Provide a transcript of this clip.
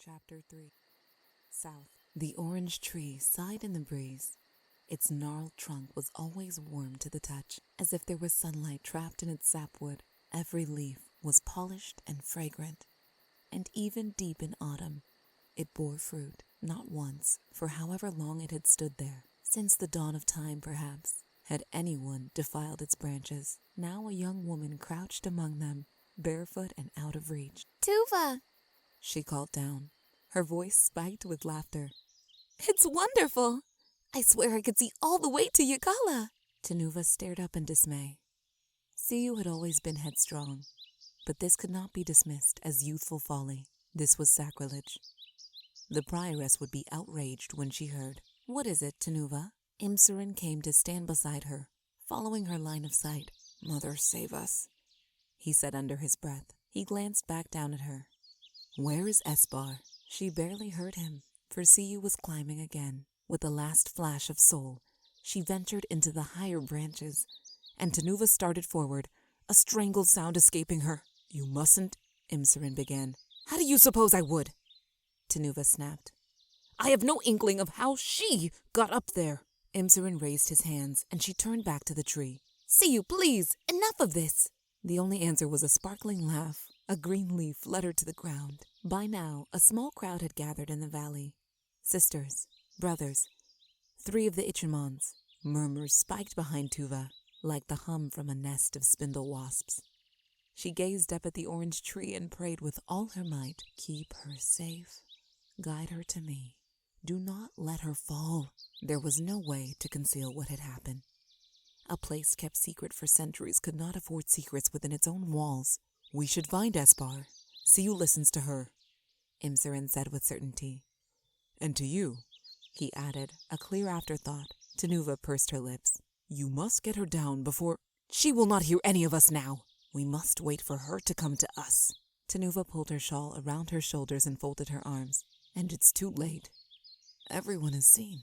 Chapter 3. South. The orange tree sighed in the breeze. Its gnarled trunk was always warm to the touch, as if there was sunlight trapped in its sapwood. Every leaf was polished and fragrant, and even deep in autumn, it bore fruit, not once, for however long it had stood there, since the dawn of time perhaps, had anyone defiled its branches. Now a young woman crouched among them, barefoot and out of reach. "Tuva!" she called down, her voice spiked with laughter. "It's wonderful! I swear I could see all the way to Yagala." Tanuva stared up in dismay. Siyu had always been headstrong, but this could not be dismissed as youthful folly. This was sacrilege. The prioress would be outraged when she heard. "What is it, Tanuva?" Imsarin came to stand beside her, following her line of sight. "Mother, save us," he said under his breath. He glanced back down at her. "Where is Esbar?" She barely heard him, for Siyu was climbing again. With a last flash of soul, she ventured into the higher branches, and Tanuva started forward, a strangled sound escaping her. "You mustn't," Imsarin began. "How do you suppose I would?" Tanuva snapped. "I have no inkling of how she got up there." Imsarin raised his hands, and she turned back to the tree. "Siyu, please, enough of this." The only answer was a sparkling laugh. A green leaf fluttered to the ground. By now, a small crowd had gathered in the valley. Sisters, brothers, 3 of the Ichimons. Murmurs spiked behind Tuva, like the hum from a nest of spindle wasps. She gazed up at the orange tree and prayed with all her might. "Keep her safe. Guide her to me. Do not let her fall." There was no way to conceal what had happened. A place kept secret for centuries could not afford secrets within its own walls. "We should find Esbar. Siyu listens to her," Imsarin said with certainty. "And to you," he added, a clear afterthought. Tanuva pursed her lips. "You must get her down before—" "She will not hear any of us now. We must wait for her to come to us." Tanuva pulled her shawl around her shoulders and folded her arms. "And it's too late. Everyone has seen."